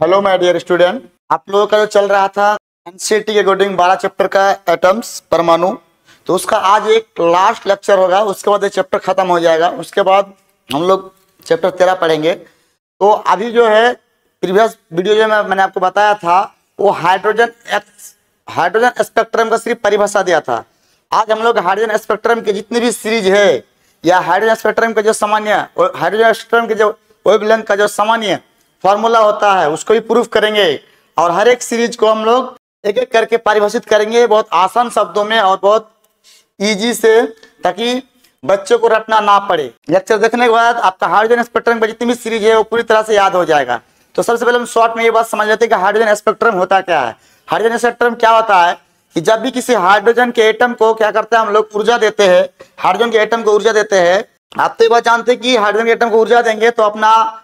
Hello my dear student, आप लोगों का जो चल रहा था एनसीईआरटी के अकॉर्डिंग 12 चैप्टर का एटम्स परमाणु, तो उसका आज एक लास्ट लेक्चर होगा। उसके बाद ये चैप्टर खत्म हो जाएगा। उसके बाद हम लोग चैप्टर 13 पढ़ेंगे। तो अभी जो है प्रीवियस वीडियो जो मैंने आपको बताया था वो हाइड्रोजन स्पेक्ट्रम का सिर्फ परिभाषा दिया था। आज हम लोग हाइड्रोजन स्पेक्ट्रम के जितनी भी सीरीज है या हाइड्रोजन स्पेक्ट्रम के जो सामान्य हाइड्रोजन स्पेक्ट्रम के जो वेवलेंथ का जो सामान्य फॉर्मूला होता है उसको भी प्रूफ करेंगे। और हर एक सीरीज को हम लोग एक एक करके परिभाषित करेंगे बहुत आसान शब्दों में और बहुत इजी से, ताकि बच्चों को रटना ना पड़े। लेक्चर देखने के बाद आपका हाइड्रोजन स्पेक्ट्रम की जितनी भी सीरीज है वो पूरी तरह से याद हो जाएगा। तो सबसे पहले हम शॉर्ट में ये बात समझ लेते हैं कि हाइड्रोजन स्पेक्ट्रम होता क्या है। हाइड्रोजन स्पेक्ट्रम क्या होता है कि जब भी किसी हाइड्रोजन के एटम को क्या करते हैं हम लोग ऊर्जा देते हैं, हाइड्रोजन के एटम को ऊर्जा देते हैं। आप तो ये बात जानते हैं कि हाइड्रोजन के एटम को ऊर्जा देंगे तो अपना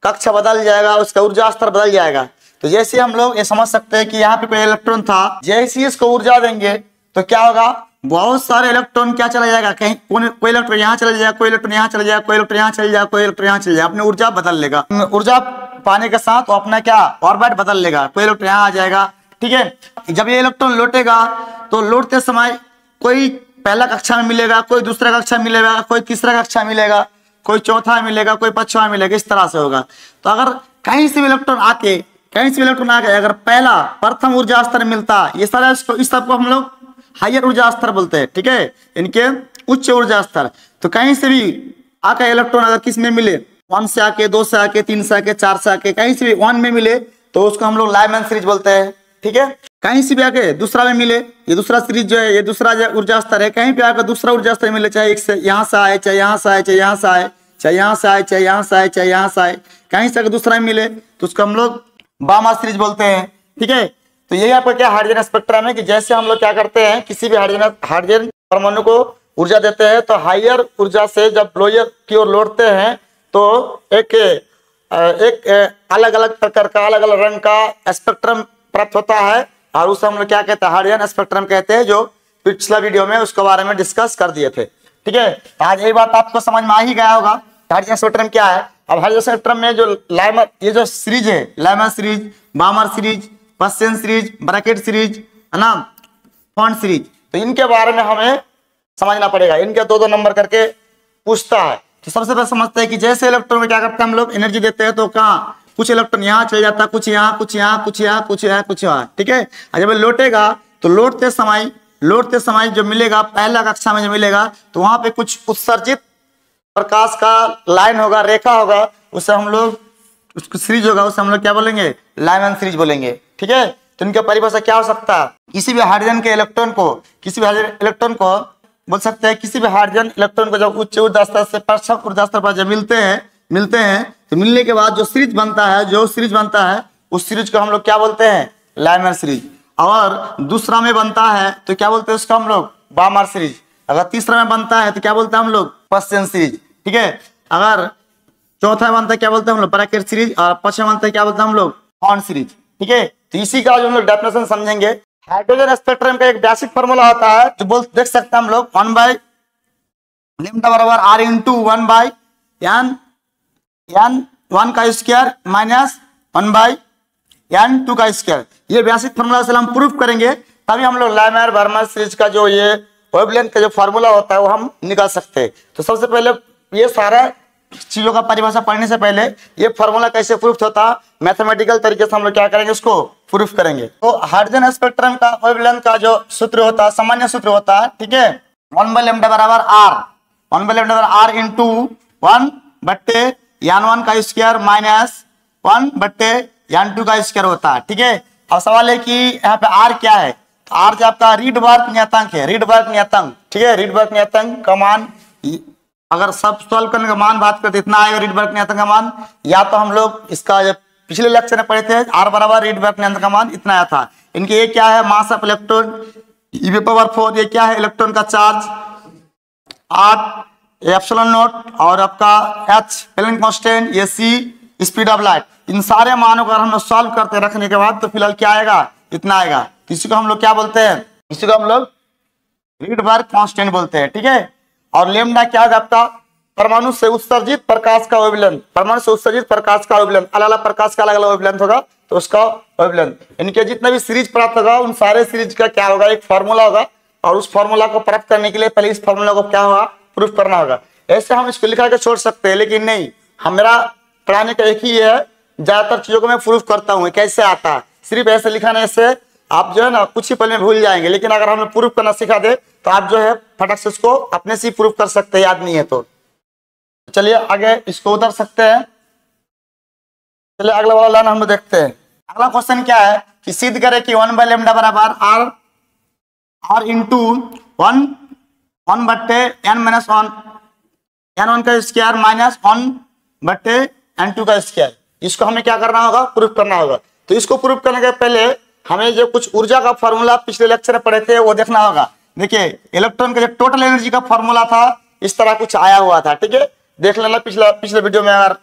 कक्षा बदल जाएगा, उसका ऊर्जा स्तर बदल जाएगा। तो जैसे हम लोग ये समझ सकते हैं कि यहाँ पे कोई इलेक्ट्रॉन था, जैसे ही इसको ऊर्जा देंगे तो क्या होगा, बहुत सारे इलेक्ट्रॉन क्या चला जाएगा, कहीं कोई इलेक्ट्रॉन यहाँ चला जाएगा, कोई इलेक्ट्रॉन यहाँ चला जाएगा, कोई इलेक्ट्रॉन यहाँ चल जाएगा, कोई इलेक्ट्रॉन यहाँ चल जाएगा, अपनी ऊर्जा बदल लेगा। ऊर्जा पाने के साथ वो अपना क्या ऑर्बिट बदल लेगा, कोई इलेक्ट्रॉन यहाँ आ जाएगा। ठीक है, जब ये इलेक्ट्रॉन लौटेगा तो लौटते समय कोई पहला कक्षा में मिलेगा, कोई दूसरा कक्षा में मिलेगा, कोई तीसरा कक्षा में मिलेगा, कोई चौथा मिलेगा, कोई पांचवा मिलेगा, इस तरह से होगा। तो अगर कहीं से भी इलेक्ट्रॉन आके अगर पहला प्रथम ऊर्जा स्तर मिलता, ये सारा इस सबको हम लोग हायर ऊर्जा स्तर बोलते हैं। ठीक है, इनके उच्च ऊर्जा स्तर। तो कहीं से भी आके इलेक्ट्रॉन अगर किस में मिले, 1 से आके, 2 से आके, 3 से आके, 4 से आके, कहीं से भी 1 में मिले तो उसको हम लोग लाइमैन सीरीज बोलते हैं। ठीक है, कहीं से भी आके दूसरा में मिले, ये दूसरा सीरीज जो है ये दूसरा ऊर्जा स्तर है, कहीं पे आकर दूसरा ऊर्जा स्तर मिले, चाहे एक से यहाँ से आए, चाहे यहाँ से आए, चाहे यहाँ से आए, चाहे यहाँ से आए, चाहे यहाँ से आए, चाहे यहाँ से आए, कहीं से अगर दूसरा में मिले तो उसको हम लोग बामा सीरीज बोलते हैं। ठीक है, तो यही आपका क्या हाइड्रोजन स्पेक्ट्रम है कि जैसे हम लोग क्या करते हैं किसी भी हाइड्रोजन परमाणु को ऊर्जा देते हैं तो हायर ऊर्जा से जब लोअर की ओर लौटते हैं तो एक अलग अलग प्रकार का अलग अलग रंग का स्पेक्ट्रम प्राप्त होता है और उसे हम लोग क्या कहते हैं हाइड्रोजन स्पेक्ट्रम कहते हैं, जो पिछला वीडियो में उसके बारे में डिस्कस कर दिए थे। ठीक है, आज ये बात आपको समझ में आ ही गया होगा हाइड्रोजन स्पेक्ट्रम क्या है। अब हाइड्रोजन स्पेक्ट्रम में जो लाइमर ये जो सीरीज है, लाइमर सीरीज, बामर सीरीज, पश्चिम सीरीज, ब्रैकेट सीरीज है ना, फॉन्ट सीरीज, तो इनके बारे में हमें समझना पड़ेगा। इनके 2-2 नंबर करके पूछता है। तो सबसे पहले समझते हैं कि जैसे इलेक्ट्रॉन में क्या करते हैं हम लोग एनर्जी देते हैं तो कहाँ कुछ इलेक्ट्रॉन यहाँ चले जाता है, कुछ यहाँ, कुछ यहाँ, कुछ यहाँ, कुछ यहाँ, कुछ यहाँ। ठीक है, जब लौटेगा तो लौटते समय जो मिलेगा पहला कक्षा में जो मिलेगा तो वहां पे कुछ उत्सर्जित प्रकाश का लाइन होगा, रेखा होगा, उसे हम लोग उसको सीरीज होगा, उसे हम लोग क्या बोलेंगे, लाइमैन सीरीज बोलेंगे। ठीक है, तो इनका परिभाषा क्या हो सकता है, किसी भी हाइड्रोजन के इलेक्ट्रॉन को बोल सकते हैं, किसी भी हाइड्रोजन इलेक्ट्रॉन को जब उच्च ऊर्जा स्तर से प्रथम ऊर्जा स्तर पर जब मिलते हैं तो मिलने के बाद जो सीरीज बनता है उस सीरीज को हम लोग क्या बोलते हैं, लाइमैन सीरीज। और दूसरा में बनता है तो क्या बोलते हैं उसको हम लोग, बामर सीरीज। अगर तीसरा में बनता है तो क्या बोलते हैं हम लोग, पश्चिम सीरीज। ठीक है, अगर चौथा बनता है क्या बोलते हैं हम लोग, ब्रैकेट सीरीज, और पांचवा बनता है क्या बोलते हैं हम लोग, फॉन्ट सीरीज। ठीक है, तो इसी का जो हम लोग डेफिनेशन समझेंगे। हाइड्रोजन स्पेक्ट्रम का एक बेसिक फार्मूला होता है जो देख सकते हैं हम लोग, 1/λ बराबर r इंटू 1/n1 का स्क्वायर माइनस 1/n2 का स्क्वायर। ये बेसिक फार्मूला से हम प्रूफ करेंगे, तभी हम लोग लाइमर बार्मर सीरीज का जो ये वेवलेंथ का जो फार्मूला होता है वो हम निकाल सकते हैं। तो सबसे पहले ये सारा चीजों का परिभाषा पढ़ने से पहले ये फार्मूला कैसे प्रूफ होता है मैथमेटिकल तरीके से हम लोग क्या करेंगे, उसको प्रूफ करेंगे। तो हाइड्रोजन स्पेक्ट्रम का वेवलेंथ का जो सूत्र होता है, सामान्य सूत्र होता है। ठीक है, 1/λ बराबर r इंटू 1/n1 का स्क्वायर माइनस 1/n2 का स्क्वायर होता है। ठीक है, अब सवाल है कि यहाँ पे r क्या है, तो r जो आपका रीडबर्ग नियतांक है, रीडबर्ग नियतांक। ठीक है, रीडबर्ग नियतांक का मान अगर सब सॉल्व करने का मान बात करते इतना आएगा रीडबर्ग नियतांक का मान, या तो हम लोग इसका जब पिछले लेक्चर में पढ़े थे r बराबर रीडबर्ग नियतांक का मान इतना आया था। इनके ये क्या है, मास ऑफ इलेक्ट्रॉन e⁴, ये क्या है इलेक्ट्रॉन का चार्ज 8 एप्सिलॉन नॉट, और आपका h प्लैंक कांस्टेंट, ये c स्पीड ऑफ लाइट। इन सारे मानों को हम लोग सॉल्व करते रखने के बाद तो फिलहाल क्या आएगा, इतना आएगा। इसी को हम लोग क्या बोलते हैं, इसी को हम लोग रीडबर्ग कांस्टेंट बोलते हैं। ठीक है, और लेमडा क्या होगा आपका परमाणु से उत्सर्जित प्रकाश का वेवलेंथ, परमाणु से उत्सर्जित प्रकाश का वेवलेंथ, अलग अलग प्रकाश का अलग अलग वेवलेंथ होगा, तो उसका वेवलेंथ। इनके जितने भी सीरीज प्राप्त होगा उन सारे सीरीज का क्या होगा, एक फॉर्मूला होगा, और उस फॉर्मूला को प्राप्त करने के लिए पहले इस फॉर्मूला को क्या होगा, प्रूफ करना होगा। ऐसे हम इसको लिखा के छोड़ सकते हैं, लेकिन नहीं, मेरा पढ़ाने का एक ही है, ज्यादातर चीजों को मैं प्रूफ करता हूँ कैसे आता है। सिर्फ ऐसे लिखाने से आप जो है ना कुछ ही पल में भूल जाएंगे, लेकिन अगर हमें प्रूफ करना सिखा दे तो आप जो है फटक से इसको अपने से ही प्रूफ कर सकते हैं, याद नहीं है तो। चलिए आगे इसको उधर सकते हैं। चलिए अगला वाला लाइन हम लोग देखते हैं। अगला क्वेश्चन क्या है कि सिद्ध करें कि 1/λ बराबर r इंटू 1/n-1 n1 का स्क्वायर माइनस 1/n2 का स्क्वायर। इसको हमें क्या करना होगा, प्रूफ करना होगा। तो इसको प्रूफ करने के पहले हमें जो कुछ ऊर्जा का फॉर्मूला पिछले लेक्चर में पढ़े थे वो देखना होगा। देखिए इलेक्ट्रॉन का जो टोटल एनर्जी का फॉर्मूला था इस तरह कुछ आया हुआ था, ठीक है, देख लेना पिछले वीडियो में, अगर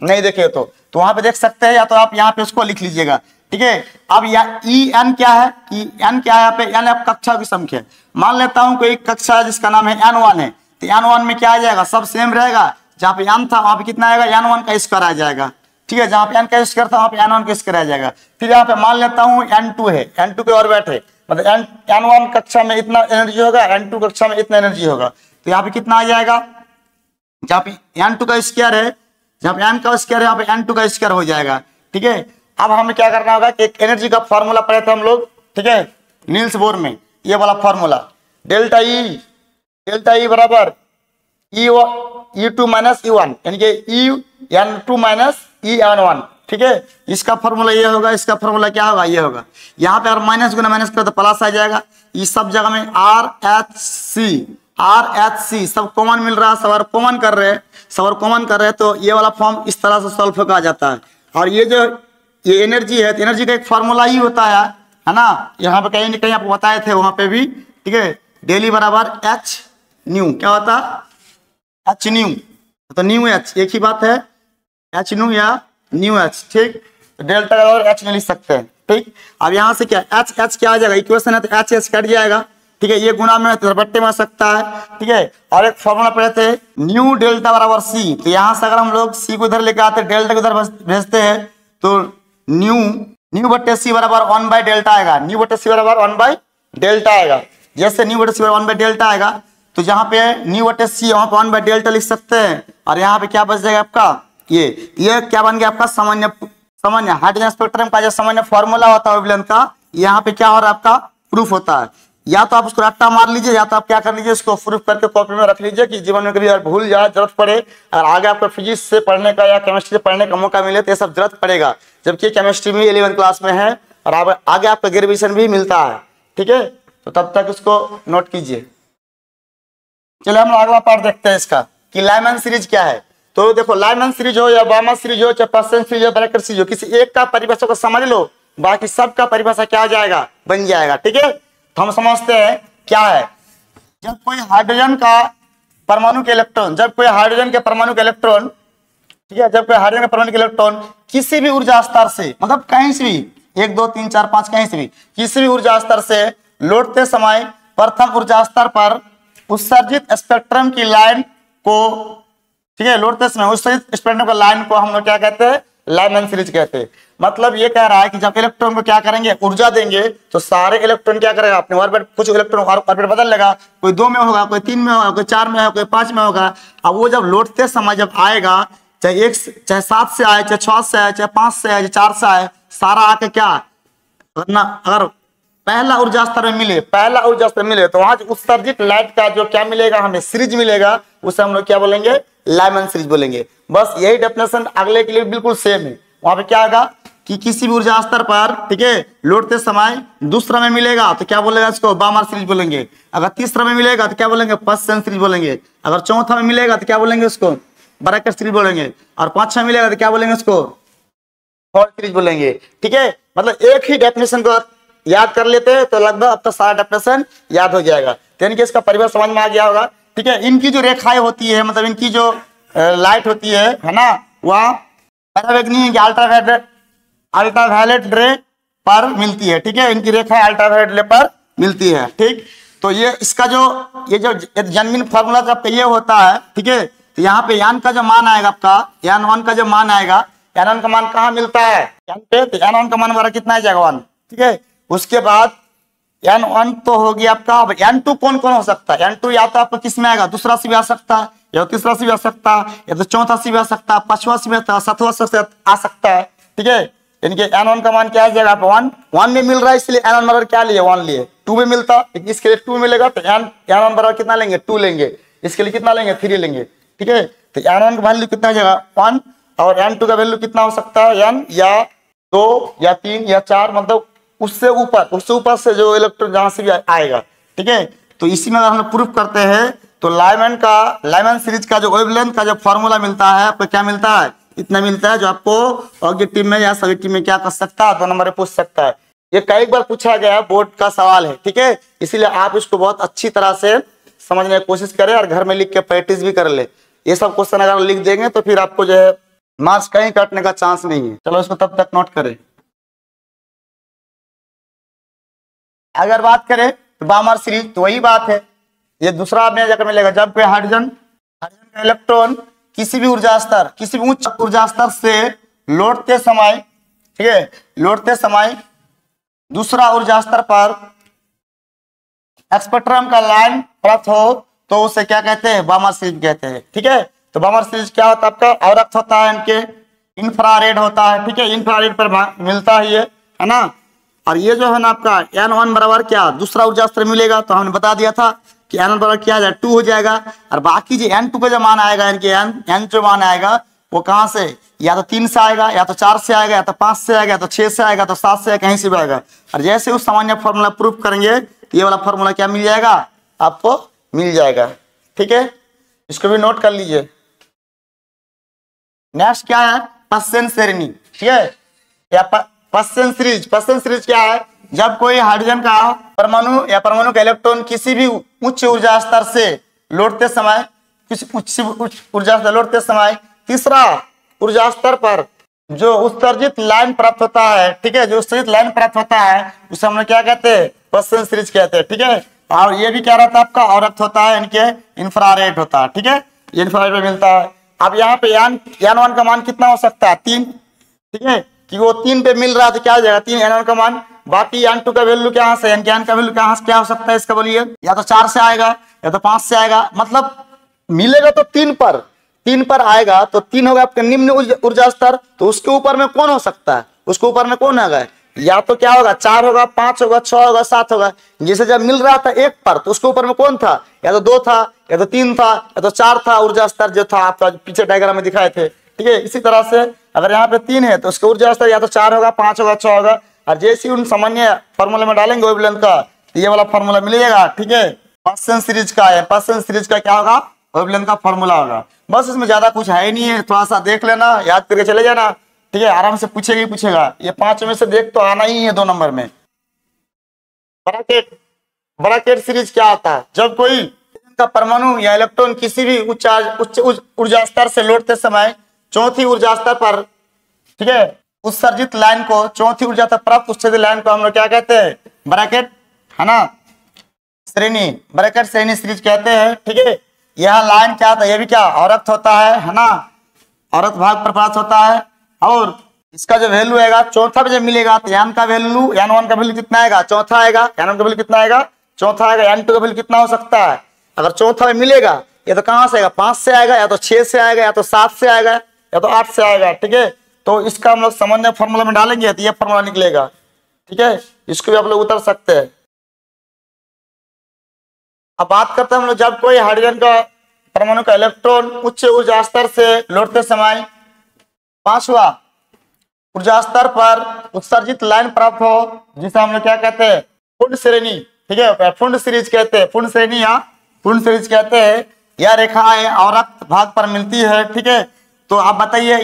नहीं देखे तो वहां पे देख सकते हैं, या तो आप यहाँ पे उसको लिख लीजिएगा, ठीक है। अब En क्या है, En क्या है, यहाँ पे n आप कक्षा की संख्या। मान लेता हूँ कोई कक्षा है जिसका नाम है n1 है, तो n1 में क्या आ जाएगा, सब सेम रहेगा। जहाँ पे n था वहां पे कितना आएगा, n1 का स्क्वायर आ जाएगा, ठीक है। जहाँ पे n का स्क्वायर था वहां पे n1 का स्क्वायर आ जाएगा। फिर यहाँ पे मान लेता हूँ n2 है, n2 के ऑर्बिट है, मतलब n1 कक्षा में इतना एनर्जी होगा, n2 कक्षा में इतना एनर्जी होगा, तो यहाँ पे कितना आ जाएगा, जहाँ पे n2 का स्क्वायर है, जहाँ पे n का स्क्वायर है, यहाँ पे n2 का स्क्वायर हो जाएगा, ठीक है। अब हमें क्या करना होगा कि एक एनर्जी का फॉर्मूला पढ़े थे हम लोग, ठीक है, नील्स बोर में, ये वाला फॉर्मूला डेल्टा ई बराबर E2 माइनस E1, यानी कि En2 माइनस En1, ठीक है। इसका फॉर्मूला ये होगा, इसका फॉर्मूला क्या होगा, ये होगा। यहाँ पे अगर माइनस गुना माइनस करो तो प्लस आ जाएगा। इस सब जगह में RH सब कॉमन मिल रहा है, सब कॉमन कर रहे हैं, तो ये वाला फॉर्म इस तरह से सॉल्व होकर आ जाता है। और ये जो ये एनर्जी है, तो एनर्जी का एक फॉर्मूला ही होता है ना, यहाँ पे कहीं न कहीं आपको बताए थे वहां पे भी, ठीक है। डेली बराबर H न्यू, क्या होता है, H न्यू, तो न्यू H एक ही बात है, H न्यू या न्यू H, ठीक। तो डेल्टा का बराबर H में लिख सकते हैं, ठीक। अब यहाँ से क्या H क्या आ जाएगा, इक्वेशन है तो H कट जाएगा, ठीक है। ये गुना में तो बट्टे में आ सकता है, ठीक है। और एक फॉर्मूला पढ़े थे न्यू डेल्टा बराबर C, तो यहाँ से अगर हम लोग C को इधर लेकर आते हैं, डेल्टा को इधर भेजते हैं, तो न्यू बट्टे C बराबर 1/डेल्टा आएगा, न्यू बट्टे C बराबर 1/डेल्टा आएगा। जैसे न्यू बट्टे C बराबर 1/डेल्टा आएगा, तो जहाँ पे न्यू बट्टे C वहां पे 1/डेल्टा लिख सकते हैं, और यहाँ पे क्या बच जाएगा आपका, ये क्या बन गया आपका सामान्य हाइड्रोजन स्पेक्ट्रम का जो सामान्य फॉर्मूला होता है वेवलेंथ का, यहाँ पे क्या हो रहा है आपका, प्रूफ होता है। या तो आप उसको रट्टा मार लीजिए, या तो आप क्या कर लीजिए, इसको प्रूफ करके कॉपी में रख लीजिए कि जीवन में कभी भूल जाए, जरूरत पड़े, अगर आगे आपको फिजिक्स से पढ़ने का या केमिस्ट्री से पढ़ने का मौका मिले तो ये सब जरूरत पड़ेगा, जबकि केमिस्ट्री में 11वीं क्लास में है और आगे आपका ग्रेजुएशन भी मिलता है, ठीक है। तो तब तक इसको नोट कीजिए। चलिए हम अगला पार्ट देखते हैं इसका कि लाइमैन सीरीज क्या है। तो देखो लाइमैन सीरीज हो या बामा सीरीज हो, चाहे पर्सन सीरीज हो, ब्रैकेट सीरीज हो, किसी एक का परिभाषा को समझ लो, बाकी सब का परिभाषा क्या आ जाएगा, बन जाएगा, ठीक है। तो हम समझते हैं क्या है। जब कोई हाइड्रोजन का परमाणु के इलेक्ट्रॉन, ठीक है, जब कोई हाइड्रोजन के परमाणु के इलेक्ट्रॉन किसी भी ऊर्जा स्तर से, मतलब कहीं से भी 1 2 3 4 5 कहीं से भी किसी भी ऊर्जा स्तर से लौटते समय प्रथम ऊर्जा स्तर पर उत्सर्जित स्पेक्ट्रम की लाइन को, ठीक है, लौटते समय उत्सर्जित स्पेक्ट्रम की लाइन को हम लोग क्या कहते हैं, लाइमैन सीरीज कहते हैं। मतलब ये कह रहा है कि जब इलेक्ट्रॉन को क्या करेंगे, ऊर्जा देंगे, तो सारे इलेक्ट्रॉन क्या करेगा, अपने ऑर्बिट, कुछ इलेक्ट्रॉन ऑर्बिट बदल लेगा, कोई 2 में होगा, कोई 3 में होगा, कोई 4 में होगा, कोई 5 में होगा। अब वो जब लौटते समय जब आएगा, चाहे 7 से आए, चाहे 6 से आए, चाहे 5 से आए, चाहे 4 से आए, सारा आके क्या करना, अगर पहला ऊर्जा स्तर में मिले तो वहां उत्सर्जित लाइट का जो क्या मिलेगा, हमें सीरीज मिलेगा, उसे हम लोग क्या बोलेंगे, लाइमैन सीरीज बोलेंगे। बस यही डेफिनेशन अगले के लिए बिल्कुल सेम है। वहां पे क्या होगा कि किसी भी ऊर्जा स्तर पर, ठीक है, लौटते समय दूसरा में मिलेगा तो क्या बोलेगा, इसको बामार सीरीज बोलेंगे। अगर तीसरा में मिलेगा तो क्या बोलेंगे, पर्सन सीरीज बोलेंगे। अगर चौथा में मिलेगा तो क्या बोलेंगे, उसको ब्रैकेट सीरीज बोलेंगे। और 5वां मिलेगा तो क्या बोलेंगे, उसको फोल्ड सीरीज बोलेंगे, ठीक है। मतलब एक ही डेफिनेशन को याद कर लेते हैं तो लगभग अब तक सारा डेफिनेशन याद हो जाएगा। तो इनके इसका परिभाषा समझ में आ गया होगा, ठीक है। इनकी जो रेखाएं होती है, मतलब इनकी जो लाइट होती है ना, वह परावैंगनी अल्ट्रावायलेट रे पर मिलती है, ठीक है। इनकी रेखाएं अल्ट्रावायलेट रे पर मिलती है, ठीक। तो ये इसका जो ये जो जेन्युइन फार्मूला जब ये होता है, ठीक है, तो यहाँ पे यान का जो मान आएगा आपका, यान वन का जो मान आएगा, यान वन का मान कहाँ मिलता है यान पे, तो यान वन का मान हमारा कितना आ जाएगा 1, ठीक है। उसके बाद यान वन तो हो गया आपका। अब यान टू कौन कौन हो सकता है, यान टू या तो आपका किस में आएगा, दूसरा से भी आ सकता है, या तीसरा से भी आ सकता है, या तो चौथा से भी आ सकता है, पांचवा से भी सातवां से आ सकता है, ठीक है। इनके यान वन का मान क्या आ जाएगा आप 1 में मिल रहा है, इसलिए यान वन बराबर क्या लिए 1 लिए। 2 में मिलता, लेकिन इसके लिए 2 मिलेगा तो यान वन बराबर कितना लेंगे 2 लेंगे, इसके लिए कितना लेंगे 3 लेंगे, ठीक है। तो यान वन का वैल्यू कितना आ जाएगा 1, और यान टू का वैल्यू कितना हो सकता है यान या 2 या 3 या 4, मतलब उससे ऊपर से जो इलेक्ट्रॉन जहां से भी आएगा, ठीक है। तो इसी में अगर हम लोग प्रूफ करते हैं तो लाइमन सीरीज का जो वेवलेंथ का जो फॉर्मूला मिलता है आपको क्या मिलता है, इतना मिलता है, जो आपको अगली टीम में या सभी टीम में क्या कर सकता है 2 नंबर में पूछ सकता है। ये कई बार पूछा गया बोर्ड का सवाल है, ठीक है। इसीलिए आप इसको बहुत अच्छी तरह से समझने की कोशिश करें और घर में लिख के प्रैक्टिस भी कर ले। ये सब क्वेश्चन अगर लिख देंगे तो फिर आपको जो है मार्क्स कहीं कटने का चांस नहीं है। चलो इसको तब तक नोट करें। अगर बात करें तो बामर सीरीज तो वही बात है, ये दूसरा आपने जाकर मिलेगा, जब कोई हाइड्रोजन का इलेक्ट्रॉन किसी भी ऊर्जा स्तर, किसी भी उच्च ऊर्जा स्तर से लौटते समय, ठीक है, लौटते समय दूसरा ऊर्जा स्तर पर स्पेक्ट्रम का लाइन प्राप्त हो तो उसे क्या कहते हैं, बामर सीरीज कहते हैं, ठीक है। तो बामर सीरीज क्या होता है आपका, अवरक्त होता है, इनके इंफ्रारेड होता है, ठीक है, इंफ्रारेड पर मिलता है ये, है ना। और ये जो है ना आपका n1 बराबर क्या दूसरा ऊर्जा स्तर मिलेगा, तो हमने बता दिया था कि n1 बराबर क्या 2 हो जाएगा, और बाकी जो n2 का जो मान आएगा, इनके n जो मान आएगा वो कहाँ से, या तो 3 से आएगा, या तो 4 से आएगा, या तो 5 से आएगा, या तो 6 से आएगा, तो 7 से आएगा, कहीं से भी आएगा। और जैसे उस सामान्य फॉर्मूला प्रूफ करेंगे तो ये वाला फॉर्मूला क्या मिल जाएगा आपको, मिल जाएगा, ठीक है। इसको भी नोट कर लीजिए। नेक्स्ट क्या है, पश्चिम श्रेणी, ठीक है, या पश्चिम सीरीज क्या है, जब कोई हाइड्रोजन का परमाणु या परमाणु का इलेक्ट्रॉन किसी भी उच्च ऊर्जा स्तर से लौटते समय, किसी उच्च ऊर्जा स्तर लौटते समय तीसरा ऊर्जा स्तर पर जो उत्सर्जित लाइन प्राप्त होता है, ठीक है, जो उत्सर्जित लाइन प्राप्त होता है उसे हम लोग क्या कहते हैं, पश्चिम सीरीज कहते हैं, ठीक है। और ये भी क्या रहता है आपका, अवरक्त होता है, इनके इंफ्रारेड होता है, ठीक है, ये इंफ्रारेड में मिलता है। अब यहाँ पे यान वन का मान कितना हो सकता है 3, ठीक है, कि वो 3 पे मिल रहा है तो क्या हो जाएगा 3 यान वन का मान। बाकी यान टू का वैल्यू क्या से, यान का वैल्यू कहाँ से क्या हो सकता है, इसका बोलिए, या तो 4 से आएगा, या तो 5 से आएगा, मतलब मिलेगा तो 3 पर आएगा, तो 3 होगा आपका निम्न ऊर्जा स्तर, तो उसके ऊपर में कौन हो सकता है, उसके ऊपर में कौन होगा, या तो क्या होगा 4 होगा, 5 होगा, 6 होगा, 7 होगा। जैसे जब मिल रहा था 1 पर तो उसके ऊपर में कौन था, या तो 2 था, या तो 3 था, या तो 4 था ऊर्जा स्तर जो था आपका पीछे डायग्राम में दिखाए थे, ठीक है। इसी तरह से अगर यहाँ पे 3 है तो उसका ऊर्जा स्तर या तो 4 होगा, 5 होगा, 6 होगा। और जैसे उन सामान्य फॉर्मूले में डालेंगे वेवलेंथ का, तो ये वाला फॉर्मूला मिलेगा, ठीक है। पश्चिम सीरीज का है, पश्चिम सीरीज का क्या होगा, वेवलेंथ का फॉर्मूला होगा। बस इसमें ज्यादा कुछ है ही नहीं है, थोड़ा सा देख लेना, याद करके चले जाना, ठीक है, आराम से पूछेगा। ये 5 में से देख तो आना ही है 2 नंबर में। ब्रैकेट सीरीज क्या होता है, जब कोई का परमाणु या इलेक्ट्रॉन किसी भी उच्च ऊर्जा स्तर से लौटते समय चौथी ऊर्जा स्तर पर, ठीक है, उत्सर्जित लाइन को, चौथी ऊर्जा तक प्राप्त उत्सर्जित लाइन को हम लोग क्या कहते हैं, ब्रैकेट, है ना, श्रेणी, ब्रैकेट श्रेणी सीरीज कहते हैं, ठीक है। यह लाइन क्या था, यह भी क्या अवरक्त होता है ना, अवरक्त भाग पर प्राप्त होता है। और इसका जो वैल्यू आएगा चौथा जब मिलेगा तो यान का वैल्यू, यान वन का वैल्यू कितना आएगा, चौथा आएगा, यान वन का वैल्यू कितना आएगा, चौथा आएगा। यान टू का वैल्यू कितना हो सकता है, अगर चौथा में मिलेगा या तो कहां से आएगा, 5 से आएगा, या तो 6 से आएगा, या तो 7 से आएगा, या तो 8 से आएगा, ठीक है। तो इसका हम लोग सामान्य फॉर्मूला में डालेंगे तो ये फॉर्मूला निकलेगा, ठीक है। इसको भी आप लोग उतर सकते हैं। अब बात करते हैं हम लोग, जब कोई हाइड्रोजन का परमाणु का इलेक्ट्रॉन उच्च ऊर्जा स्तर से लौटते समय 5वां ऊर्जा स्तर पर उत्सर्जित लाइन प्राप्त हो, जिसे हम लोग क्या कहते हैं, पूर्ण श्रेणी, ठीक है, पूर्ण सीरीज कहते हैं, पूर्ण श्रेणी या पूर्ण सीरीज कहते हैं। यह रेखाएं अवरक्त भाग पर मिलती है, ठीक है। तो आप बताइए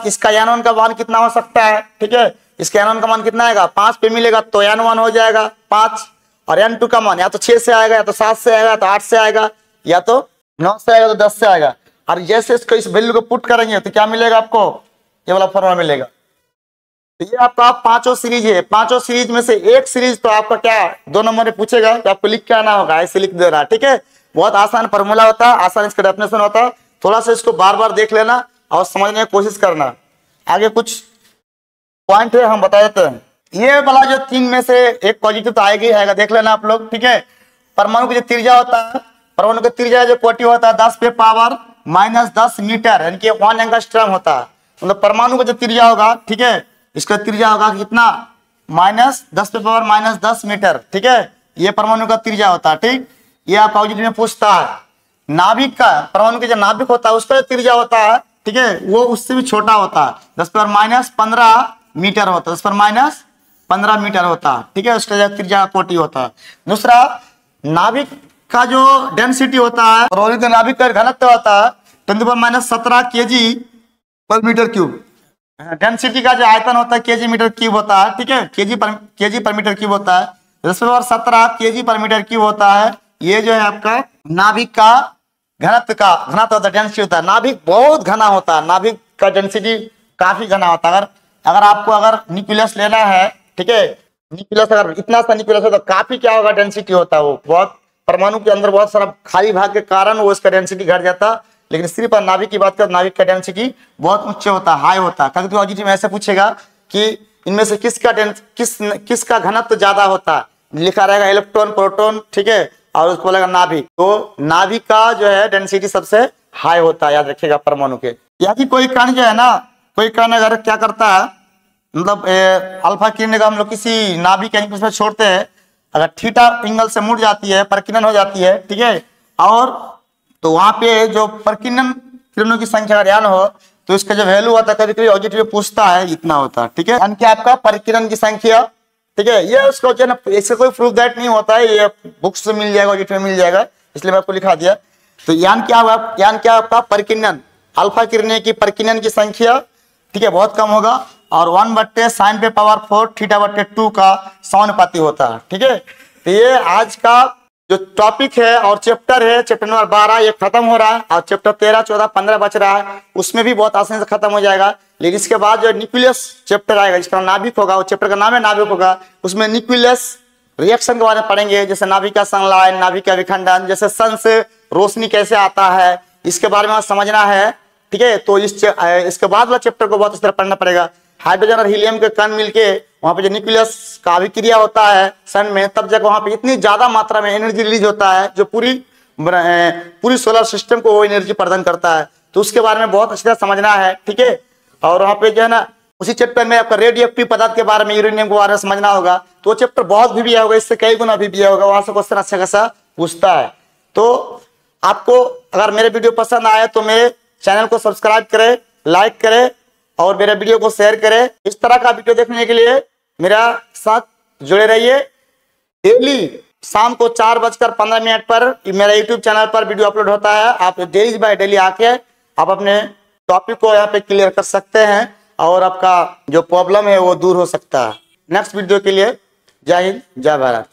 इसका यान वन का मान कितना हो सकता है, ठीक है। इसका यान वन का मान कितना आएगा, 5 पे मिलेगा तो यान वन हो जाएगा 5, और यान टू का मान या तो 6 से आएगा, या तो 7 से आएगा, या तो 8 से आएगा, या तो 9 से आएगा, तो 10 से आएगा। और जैसे इसको इस वैल्यू को पुट करेंगे तो क्या मिलेगा आपको, ये वाला फॉर्मूला मिलेगा। तो ये आपका 5 सीरीज है, 5 सीरीज में से एक सीरीज तो आपका क्या 2 नंबर में पूछेगा तो आपको लिख के आना होगा, ऐसे लिख देना, ठीक है। बहुत आसान फॉर्मूला होता है, आसान इसका डेफिनेशन होता है। थोड़ा सा इसको बार बार देख लेना और समझने की कोशिश करना। आगे कुछ पॉइंट है हम बता देते हैं। ये वाला जो 3 में से एक पॉजिटिव तो आएगा ही आएगा, देख लेना आप लोग, ठीक है। परमाणु की जो त्रिज्या होता है, परमाणु की त्रिज्या जो कोटि होता है 10⁻⁻10 मीटर, यानी कि 1 एंगस्ट्रॉम होता है। मतलब परमाणु का जो त्रिज्या होगा, ठीक है, इसका त्रिज्या होगा कितना, -10⁻⁻10 मीटर, ठीक है। ये परमाणु का त्रिज्या होता है, ठीक। ये आपका ऑब्जेक्टिव में पूछता है। नाभिक का, परमाणु के जो नाभिक होता है उसका जो त्रिज्या होता है, ठीक है, वो उससे भी छोटा होता है, 10⁻⁻15 मीटर होता है, 10⁻⁻15 मीटर होता है, ठीक है। उसका जो त्रिज्या कोटि होता है। दूसरा, नाभिक का जो डेंसिटी होता है, परमाणु के नाभिक का घनत्व होता है 10⁻17 kg/m³। डेंसिटी का जो आयतन होता है kg/m³ होता है, ठीक है, kg/m³ होता है। 10⁻17 kg/m³ होता है। ये जो है आपका नाभिक का घनत्व होता है, डेंसिटी होता है। नाभिक बहुत घना होता है, नाभिक का डेंसिटी काफी घना होता है। अगर आपको न्यूक्लियस लेना है, ठीक है, न्यूक्लियस अगर इतना सा न्यूक्लियस है तो काफी क्या होगा, डेंसिटी होता है। वो बहुत, परमाणु के अंदर बहुत सारा खाली भाग के कारण वो इसका डेंसिटी घट जाता है। लेकिन सिर्फ नाभिक की बात करें, नाभिक का डेंसिटी बहुत उच्च होता है, हाई होता है। कभी ऑब्जेक्टिव में ऐसे पूछेगा कि इनमें से किसका घनत्व ज्यादा होता है, लिखा रहेगा इलेक्ट्रॉन, प्रोटॉन, ठीक है, और उसको बोलेगा नाभिक। तो नाभिक का जो है डेंसिटी सबसे हाई होता है, याद रखिएगा परमाणु के। यदि कोई कण जो है ना, कोई कण अगर क्या करता है, मतलब अल्फा किरण का हम लोग किसी नाभिक एंगल पे छोड़ते हैं, अगर थीटा एंगल से मुड़ जाती है, परिकिरण हो जाती है, ठीक है, और तो वहां पे जो परिकिरण किरणों की संख्या ज्ञान हो तो इसका जो वैल्यू होता है, कभी कभी ऑब्जेक्टिव पूछता है, इतना होता है, ठीक है, यानी कि आपका परिकिरण की संख्या, ठीक है। ये उसको जो है ना, इससे कोई प्रूफ दैट नहीं होता है, ये बुक्स से मिल जाएगा, ऑब्जेक्टिव में मिल जाएगा, इसलिए मैं आपको लिखा दिया। तो यान क्या आपका परिकिरण, अल्फा किरणें की परिकिरण की संख्या, ठीक है, बहुत कम होगा, और 1/sin⁴ θ/2 का समानुपाती होता है, ठीक है। तो ये आज का जो टॉपिक है और चैप्टर है, चैप्टर नंबर 12 ये खत्म हो रहा है, और चैप्टर 13, 14, 15 बच रहा है, उसमें भी बहुत आसानी से खत्म हो जाएगा। लेकिन इसके बाद जो न्यूक्लियस चैप्टर आएगा, जिसका नाभिक होगा, वो चैप्टर का नाम है नाभिक होगा, उसमें न्यूक्लियस रिएक्शन के बारे में पढ़ेंगे, जैसे नाभिक का संलयन, नाभिक का विखंडन, जैसे सन से रोशनी कैसे आता है, इसके बारे में समझना है, ठीक है। तो इसके बाद वाला चैप्टर को बहुत इस तरह पढ़ना पड़ेगा। हाइड्रोजन और हीलियम के कण मिलके वहां पे जो न्यूक्लियस का अभिक्रिया होता है सन में, तब जाकर वहां पे इतनी ज्यादा मात्रा में एनर्जी रिलीज होता है जो पूरी सोलर सिस्टम को वो एनर्जी प्रदान करता है। तो उसके बारे में बहुत अच्छी तरह समझना है, ठीक है। और वहां पे जो है ना, उसी चैप्टर में आपका रेडियो एक्टिव पदार्थ के बारे में, यूरेनियम के बारे में समझना होगा। तो वो चैप्टर बहुत भी होगा, इससे कई गुना भी होगा, वहां से क्वेश्चन अच्छा खासा पूछता है। तो आपको अगर मेरे वीडियो पसंद आए तो मेरे चैनल को सब्सक्राइब करें, लाइक करें और मेरे वीडियो को शेयर करें। इस तरह का वीडियो देखने के लिए मेरा साथ जुड़े रहिए। डेली शाम को 4:15 पर मेरा यूट्यूब चैनल पर वीडियो अपलोड होता है। आप डेली बाय डेली आके आप अपने टॉपिक को यहाँ पे क्लियर कर सकते हैं और आपका जो प्रॉब्लम है वो दूर हो सकता है। नेक्स्ट वीडियो के लिए जय हिंद, जय भारत।